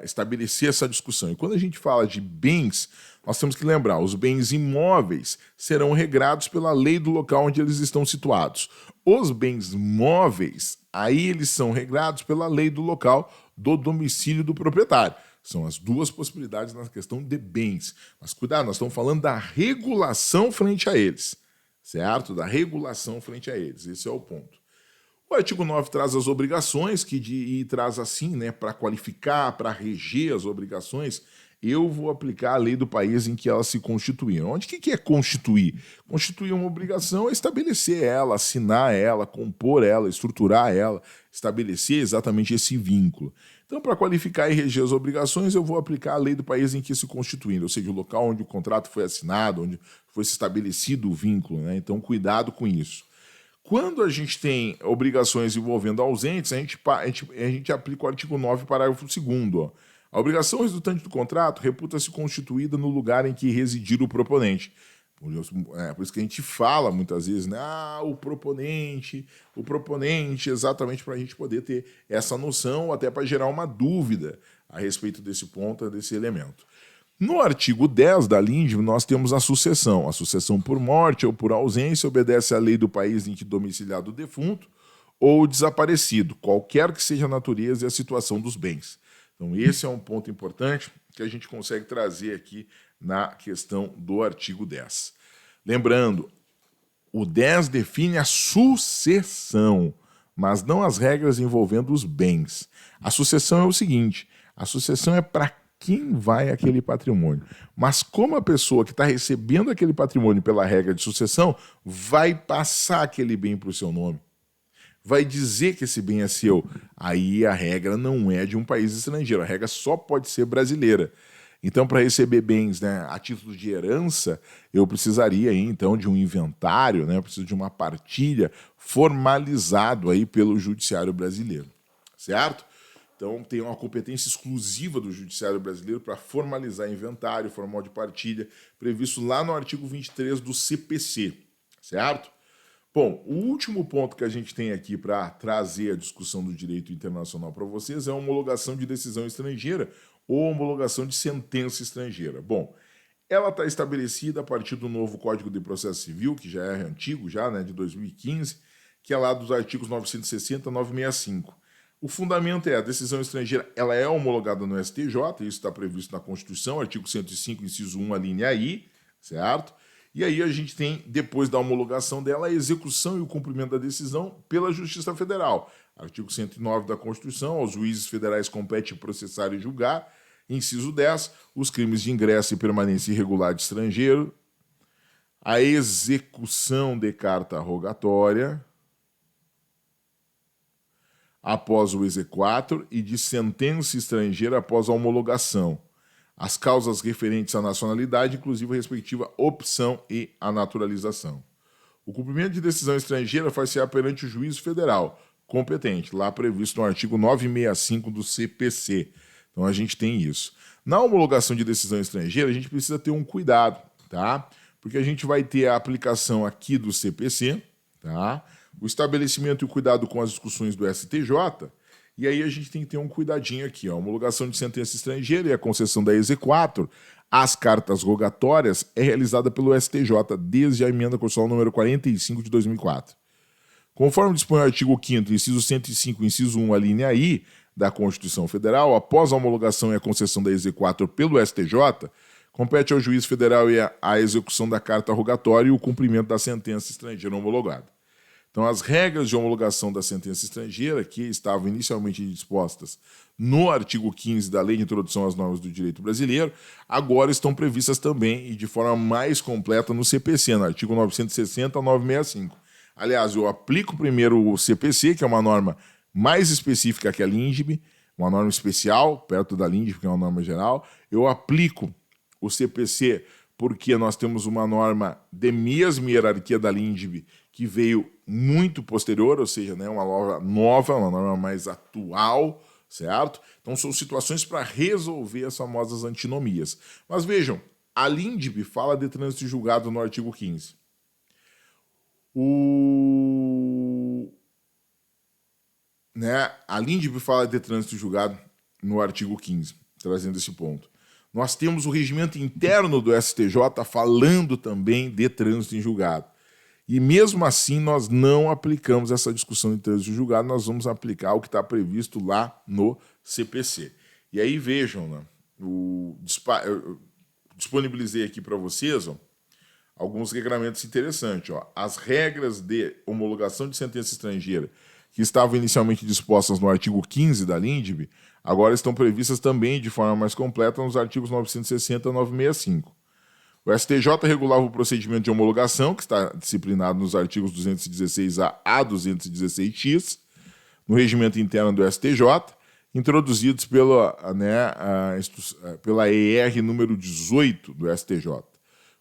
estabelecer essa discussão. E quando a gente fala de bens, nós temos que lembrar, os bens imóveis serão regrados pela lei do local onde eles estão situados. Os bens móveis, aí eles são regrados pela lei do local do domicílio do proprietário. São as duas possibilidades na questão de bens. Mas cuidado, nós estamos falando da regulação frente a eles, certo? Da regulação frente a eles. Esse é o ponto. O artigo 9 traz as obrigações, e traz assim, né, para qualificar, para reger as obrigações, eu vou aplicar a lei do país em que elas se constituíram. O que é constituir? Constituir uma obrigação é estabelecer ela, assinar ela, compor ela, estruturar ela, estabelecer exatamente esse vínculo. Então, para qualificar e reger as obrigações, eu vou aplicar a lei do país em que se constituindo, ou seja, o local onde o contrato foi assinado, onde foi estabelecido o vínculo, né? Então, cuidado com isso. Quando a gente tem obrigações envolvendo ausentes, a gente aplica o artigo 9, parágrafo 2º. A obrigação resultante do contrato reputa-se constituída no lugar em que residir o proponente. Por isso que a gente fala muitas vezes, né? O proponente, exatamente para a gente poder ter essa noção, até para gerar uma dúvida a respeito desse ponto, desse elemento. No artigo 10 da LINDB, nós temos a sucessão. A sucessão por morte ou por ausência obedece à lei do país em que domiciliado o defunto ou desaparecido, qualquer que seja a natureza e a situação dos bens. Então, esse é um ponto importante que a gente consegue trazer aqui na questão do artigo 10. Lembrando, o 10 define a sucessão, mas não as regras envolvendo os bens. A sucessão é o seguinte, a sucessão é para quem vai aquele patrimônio. Mas como a pessoa que está recebendo aquele patrimônio pela regra de sucessão vai passar aquele bem para o seu nome, vai dizer que esse bem é seu, aí a regra não é de um país estrangeiro, a regra só pode ser brasileira. Então, para receber bens, né, a título de herança, eu precisaria aí, então, de um inventário, né, eu preciso de uma partilha formalizado aí pelo Judiciário Brasileiro, certo? Então, tem uma competência exclusiva do Judiciário Brasileiro para formalizar inventário, formal de partilha, previsto lá no artigo 23 do CPC, certo? Bom, o último ponto que a gente tem aqui para trazer a discussão do direito internacional para vocês é a homologação de decisão estrangeira ou homologação de sentença estrangeira. Bom, ela está estabelecida a partir do novo Código de Processo Civil, que já é antigo, né, de 2015, que é lá dos artigos 960 e 965. O fundamento é a decisão estrangeira, ela é homologada no STJ, isso está previsto na Constituição, artigo 105, inciso 1, a linha I, certo? E aí a gente tem, depois da homologação dela, a execução e o cumprimento da decisão pela Justiça Federal. Artigo 109 da Constituição, aos juízes federais compete processar e julgar. Inciso 10, os crimes de ingresso e permanência irregular de estrangeiro. A execução de carta rogatória após o exequatur e de sentença estrangeira após a homologação. As causas referentes à nacionalidade, inclusive a respectiva opção e a naturalização. O cumprimento de decisão estrangeira faz-se perante o juízo federal, competente, lá previsto no artigo 965 do CPC. Então a gente tem isso. Na homologação de decisão estrangeira, a gente precisa ter um cuidado, tá? Porque a gente vai ter a aplicação aqui do CPC, tá? O estabelecimento e o cuidado com as discussões do STJ, e aí a gente tem que ter um cuidadinho aqui, ó. A homologação de sentença estrangeira e a concessão da EZ4, as cartas rogatórias, é realizada pelo STJ desde a emenda constitucional número 45 de 2004. Conforme dispõe o artigo 5º, inciso 105, inciso 1, a linha I da Constituição Federal, após a homologação e a concessão da EZ4 pelo STJ, compete ao juiz federal a execução da carta rogatória e o cumprimento da sentença estrangeira homologada. Então, as regras de homologação da sentença estrangeira, que estavam inicialmente dispostas no artigo 15 da Lei de Introdução às Normas do Direito Brasileiro, agora estão previstas também e de forma mais completa no CPC, no artigo 960 a 965. Aliás, eu aplico primeiro o CPC, que é uma norma mais específica que a LINDB, uma norma especial, perto da LINDB, que é uma norma geral. Eu aplico o CPC porque nós temos uma norma de mesma hierarquia da LINDB, que veio muito posterior, ou seja, né, uma norma nova, uma norma mais atual, certo? Então são situações para resolver as famosas antinomias. Mas vejam, a LINDB fala de trânsito julgado no artigo 15. A LINDB fala de trânsito julgado no artigo 15, trazendo esse ponto. Nós temos o regimento interno do STJ falando também de trânsito em julgado. E mesmo assim nós não aplicamos essa discussão de trânsito em julgado, nós vamos aplicar o que está previsto lá no CPC. E aí vejam, né, eu disponibilizei aqui para vocês, ó, alguns regramentos interessantes. Ó. As regras de homologação de sentença estrangeira que estavam inicialmente dispostas no artigo 15 da LINDB, agora estão previstas também de forma mais completa nos artigos 960 e 965. O STJ regulava o procedimento de homologação, que está disciplinado nos artigos 216A a 216X, no regimento interno do STJ, introduzidos pela ER número 18 do STJ.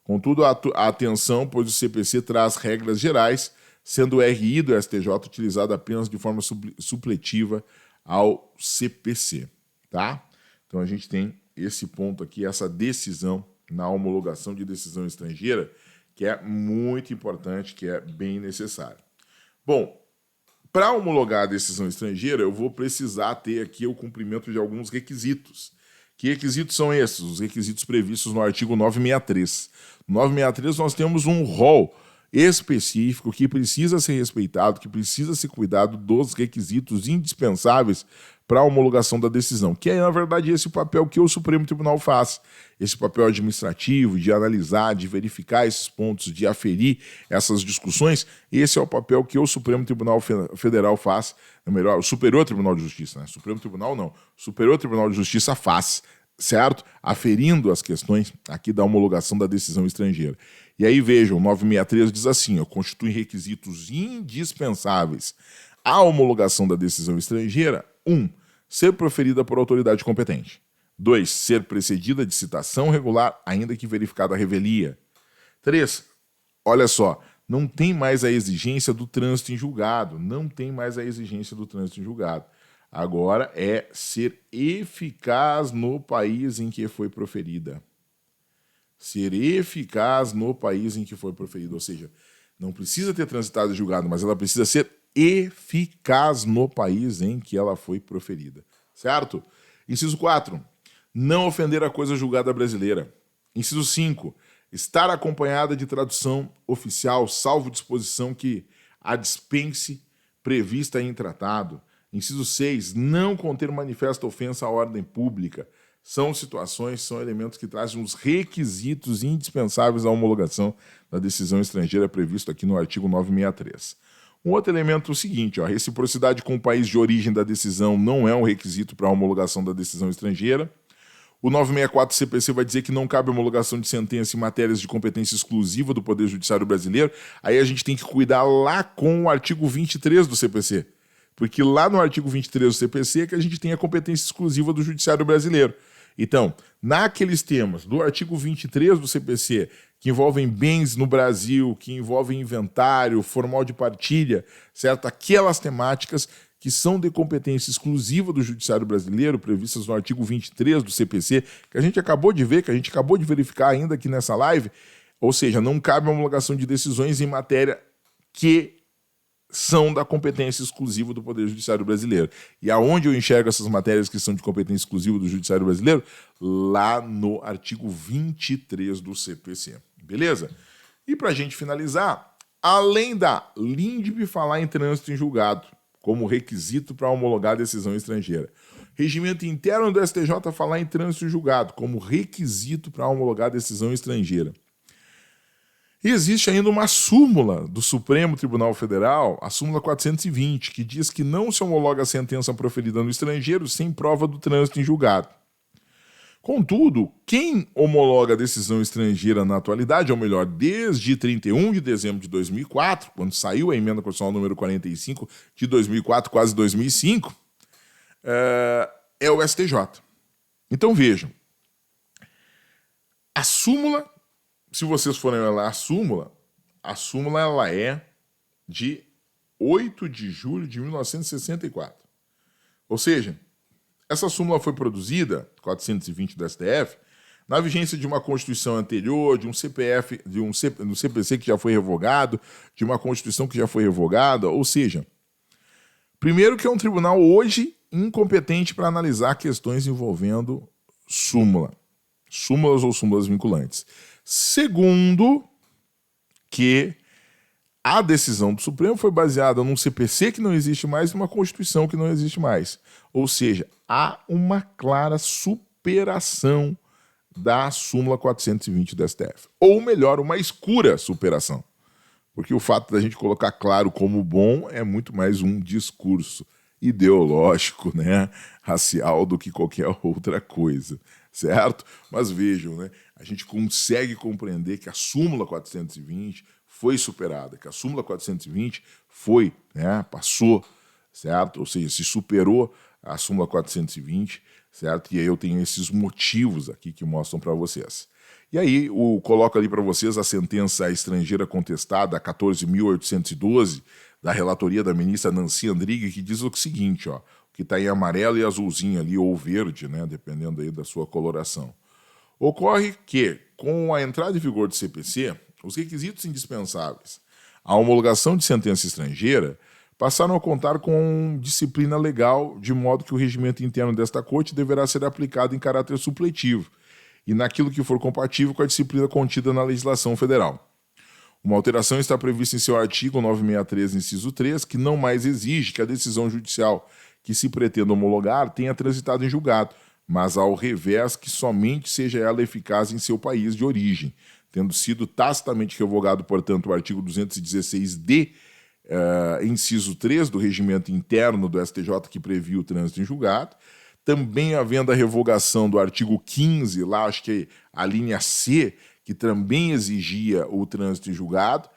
Contudo, a atenção, pois o CPC traz regras gerais, sendo o RI do STJ utilizado apenas de forma supletiva ao CPC. Tá? Então a gente tem esse ponto aqui, essa decisão na homologação de decisão estrangeira, que é muito importante, que é bem necessário. Bom, para homologar a decisão estrangeira, eu vou precisar ter aqui o cumprimento de alguns requisitos. Que requisitos são esses? Os requisitos previstos no artigo 963. No 963 nós temos um rol específico que precisa ser respeitado, que precisa ser cuidado dos requisitos indispensáveis para a homologação da decisão, que é, na verdade, esse o papel que o Supremo Tribunal faz, esse papel administrativo, de analisar, de verificar esses pontos, de aferir essas discussões, esse é o papel que o Supremo Tribunal Federal faz, melhor, o Superior Tribunal de Justiça, né? Supremo Tribunal não, o Superior Tribunal de Justiça faz, certo? Aferindo as questões aqui da homologação da decisão estrangeira. E aí vejam, o 963 diz assim, ó, constitui requisitos indispensáveis à homologação da decisão estrangeira. 1. Ser proferida por autoridade competente. 2. Ser precedida de citação regular, ainda que verificada a revelia. 3. Olha só, não tem mais a exigência do trânsito em julgado. Não tem mais a exigência do trânsito em julgado. Agora é ser eficaz no país em que foi proferida. Ser eficaz no país em que foi proferida. Ou seja, não precisa ter transitado em julgado, mas ela precisa ser eficaz no país em que ela foi proferida. Certo? Inciso 4. Não ofender a coisa julgada brasileira. Inciso 5. Estar acompanhada de tradução oficial, salvo disposição que a dispense prevista em tratado. Inciso 6. Não conter manifesta ofensa à ordem pública. São situações, são elementos que trazem os requisitos indispensáveis à homologação da decisão estrangeira previsto aqui no artigo 963. Um outro elemento é o seguinte, ó, a reciprocidade com o país de origem da decisão não é um requisito para a homologação da decisão estrangeira. O 964 CPC vai dizer que não cabe homologação de sentença em matérias de competência exclusiva do Poder Judiciário brasileiro. Aí a gente tem que cuidar lá com o artigo 23 do CPC. Porque lá no artigo 23 do CPC é que a gente tem a competência exclusiva do Judiciário brasileiro. Então, naqueles temas do artigo 23 do CPC, que envolvem bens no Brasil, que envolvem inventário, formal de partilha, certo? Aquelas temáticas que são de competência exclusiva do Judiciário Brasileiro, previstas no artigo 23 do CPC, que a gente acabou de ver, que a gente acabou de verificar ainda aqui nessa live, ou seja, não cabe a homologação de decisões em matéria que são da competência exclusiva do Poder Judiciário Brasileiro. E aonde eu enxergo essas matérias que são de competência exclusiva do Judiciário Brasileiro? Lá no artigo 23 do CPC. Beleza? E para a gente finalizar, além da LINDB falar em trânsito em julgado como requisito para homologar a decisão estrangeira, regimento interno do STJ falar em trânsito em julgado como requisito para homologar a decisão estrangeira, e existe ainda uma súmula do Supremo Tribunal Federal, a súmula 420, que diz que não se homologa a sentença proferida no estrangeiro sem prova do trânsito em julgado. Contudo, quem homologa a decisão estrangeira na atualidade, ou melhor, desde 31 de dezembro de 2004, quando saiu a emenda constitucional número 45 de 2004, quase 2005, é o STJ. Então vejam, a súmula, se vocês forem olhar a súmula ela é de 8 de julho de 1964. Ou seja, essa súmula foi produzida, 420 do STF, na vigência de uma Constituição anterior, de um CPF, do CPC que já foi revogado, de uma Constituição que já foi revogada, ou seja, primeiro que é um tribunal hoje incompetente para analisar questões envolvendo súmulas ou súmulas vinculantes. Segundo, que a decisão do Supremo foi baseada num CPC que não existe mais e numa Constituição que não existe mais. Ou seja, há uma clara superação da súmula 420 do STF. Ou melhor, uma escura superação. Porque o fato da gente colocar claro como bom é muito mais um discurso ideológico, né, racial, do que qualquer outra coisa, certo? Mas vejam, né, a gente consegue compreender que a súmula 420 foi superada, que a súmula 420 foi, né, passou, certo? Ou seja, se superou a súmula 420, certo? E aí eu tenho esses motivos aqui que mostram para vocês. E aí eu coloco ali para vocês a sentença estrangeira contestada, 14.812, da relatoria da ministra Nancy Andrighi, que diz o seguinte, ó, que está em amarelo e azulzinho ali, ou verde, né, dependendo aí da sua coloração. Ocorre que, com a entrada em vigor do CPC, os requisitos indispensáveis à homologação de sentença estrangeira passaram a contar com disciplina legal, de modo que o regimento interno desta corte deverá ser aplicado em caráter supletivo e naquilo que for compatível com a disciplina contida na legislação federal. Uma alteração está prevista em seu artigo 963, inciso 3, que não mais exige que a decisão judicial que se pretenda homologar tenha transitado em julgado, mas ao revés que somente seja ela eficaz em seu país de origem, tendo sido tacitamente revogado, portanto, o artigo 216-D, inciso 3 do regimento interno do STJ que previa o trânsito em julgado, também havendo a revogação do artigo 15, lá acho que a linha C, que também exigia o trânsito em julgado,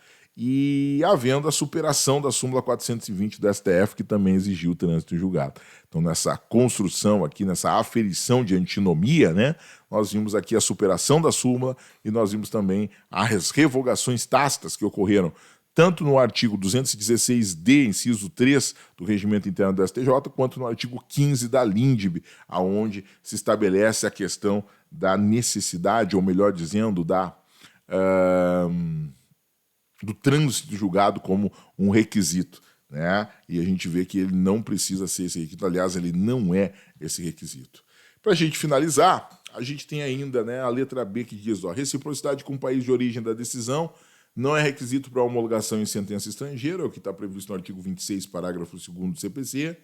e havendo a superação da súmula 420 do STF, que também exigiu o trânsito em julgado. Então, nessa construção aqui, nessa aferição de antinomia, né, nós vimos aqui a superação da súmula e nós vimos também as revogações tácitas que ocorreram tanto no artigo 216-D, inciso 3 do regimento interno do STJ, quanto no artigo 15 da LINDB, aonde se estabelece a questão da necessidade, ou melhor dizendo, do trânsito julgado como um requisito, né? E a gente vê que ele não precisa ser esse requisito, aliás, ele não é esse requisito. Para a gente finalizar, a gente tem ainda, né, a letra B, que diz, ó, reciprocidade com o país de origem da decisão não é requisito para homologação em sentença estrangeira, o que está previsto no artigo 26, parágrafo 2º do CPC.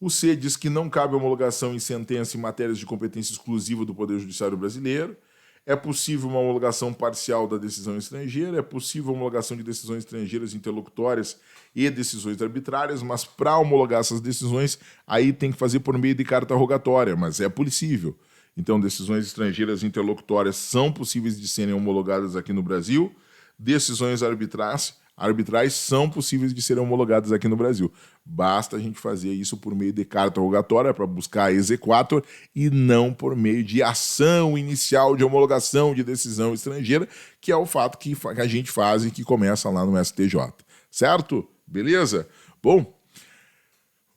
O C diz que não cabe homologação em sentença em matérias de competência exclusiva do Poder Judiciário Brasileiro. É possível uma homologação parcial da decisão estrangeira, é possível a homologação de decisões estrangeiras interlocutórias e decisões arbitrárias, mas para homologar essas decisões, aí tem que fazer por meio de carta rogatória, mas é possível. Então, decisões estrangeiras interlocutórias são possíveis de serem homologadas aqui no Brasil, decisões arbitrais arbitrais são possíveis de serem homologadas aqui no Brasil. Basta a gente fazer isso por meio de carta rogatória para buscar a exequatur e não por meio de ação inicial de homologação de decisão estrangeira, que é o fato que a gente faz e que começa lá no STJ. Certo? Beleza? Bom,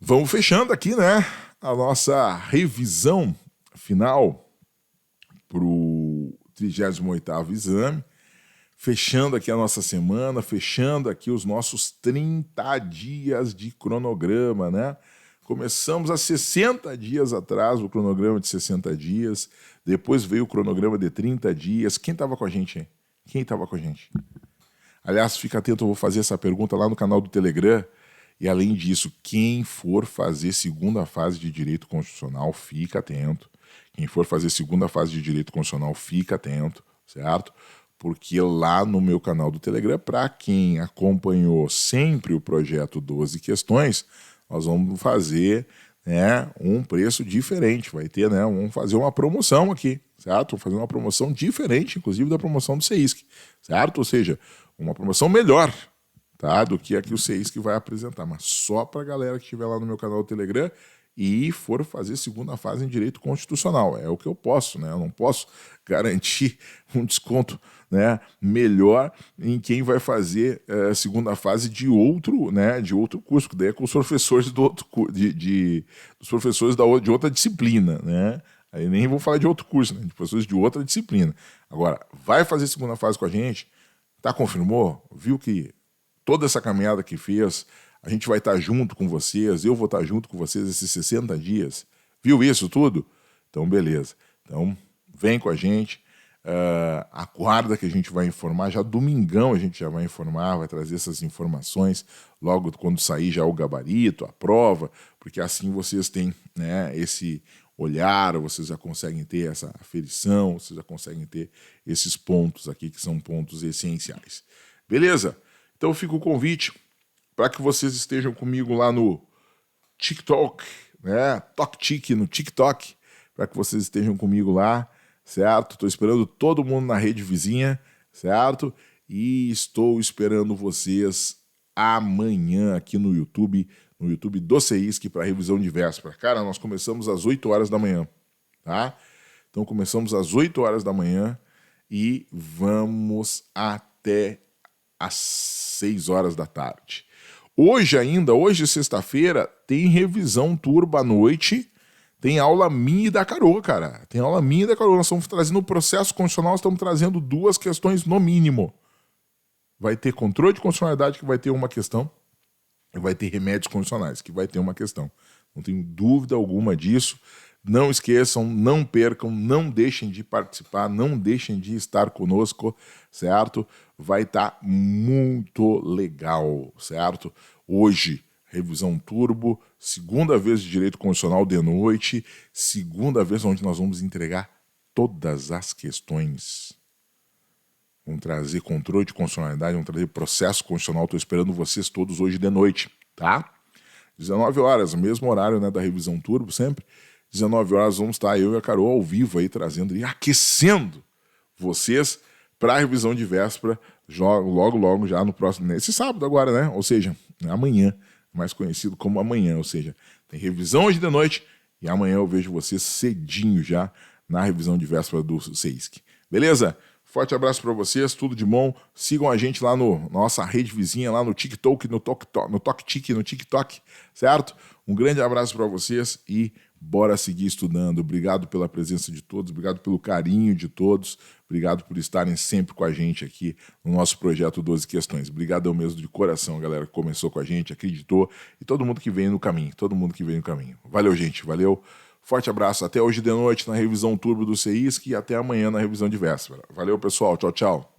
vamos fechando aqui, né, a nossa revisão final para o 38º exame, fechando aqui a nossa semana, fechando aqui os nossos 30 dias de cronograma, né? Começamos há 60 dias atrás o cronograma de 60 dias, depois veio o cronograma de 30 dias. Quem estava com a gente, hein? Quem estava com a gente? Aliás, fica atento, eu vou fazer essa pergunta lá no canal do Telegram. E além disso, quem for fazer segunda fase de direito constitucional, fica atento. Quem for fazer segunda fase de direito constitucional, fica atento, certo? Porque lá no meu canal do Telegram, para quem acompanhou sempre o projeto 12 questões, nós vamos fazer, né, um preço diferente. Vai ter, né, vamos fazer uma promoção aqui, certo? Vamos fazer uma promoção diferente, inclusive da promoção do CEISC, certo? Ou seja, uma promoção melhor, tá, do que a que o CEISC vai apresentar, mas só para a galera que estiver lá no meu canal do Telegram e for fazer segunda fase em direito constitucional. É o que eu posso, né? Eu não posso garantir um desconto, né, melhor em quem vai fazer segunda fase de outro, né, de outro curso, que daí é com os professores do outro dos professores de outra disciplina, né? Aí nem vou falar de outro curso, né, de professores de outra disciplina. Agora, vai fazer segunda fase com a gente? Tá, confirmou? Viu que toda essa caminhada que fez, a gente vai estar junto com vocês, eu vou estar junto com vocês esses 60 dias. Viu isso tudo? Então, beleza. Então, vem com a gente, aguarda que a gente vai informar, já domingão a gente já vai informar, vai trazer essas informações, logo quando sair já o gabarito, a prova, porque assim vocês têm, né, esse olhar, vocês já conseguem ter essa aferição, vocês já conseguem ter esses pontos aqui que são pontos essenciais. Beleza? Então fica o convite para que vocês estejam comigo lá no TikTok, né? TokTik no TikTok, para que vocês estejam comigo lá, certo? Estou esperando todo mundo na rede vizinha, certo? E estou esperando vocês amanhã aqui no YouTube do CEISC para revisão de véspera. Cara, nós começamos às 8 horas da manhã, tá? Então começamos às 8 horas da manhã e vamos até às 6 horas da tarde. Hoje ainda, hoje sexta-feira, tem revisão turbo à noite, tem aula minha e da Carol, cara. Tem aula minha e da Carol. Nós estamos trazendo o processo constitucional, estamos trazendo 2 questões no mínimo. Vai ter controle de constitucionalidade, que vai ter uma questão, e vai ter remédios constitucionais, que vai ter uma questão. Não tenho dúvida alguma disso. Não esqueçam, não percam, não deixem de participar, não deixem de estar conosco, certo? Vai estar muito legal, certo? Hoje, revisão turbo, segunda vez de direito constitucional de noite, segunda vez onde nós vamos entregar todas as questões. Vamos trazer controle de constitucionalidade, vamos trazer processo constitucional. Estou esperando vocês todos hoje de noite, tá? 19 horas, mesmo horário, né, da revisão turbo, sempre. 19 horas vamos estar eu e a Carol ao vivo aí, trazendo e aquecendo vocês para a revisão de véspera, logo já no próximo, nesse sábado agora, né? Ou seja, amanhã, mais conhecido como amanhã, ou seja, tem revisão hoje de noite e amanhã eu vejo vocês cedinho já na revisão de véspera do CEISC. Beleza? Forte abraço para vocês, tudo de bom. Sigam a gente lá na nossa rede vizinha, lá no TikTok, no TokTik, no TikTok, certo? Um grande abraço para vocês e bora seguir estudando. Obrigado pela presença de todos, obrigado pelo carinho de todos, obrigado por estarem sempre com a gente aqui no nosso projeto 12 Questões. Obrigado mesmo de coração, galera, que começou com a gente, acreditou, e todo mundo que vem no caminho, Valeu, gente, valeu. Forte abraço, até hoje de noite na revisão turbo do CEISC e até amanhã na revisão de véspera. Valeu, pessoal, tchau, tchau.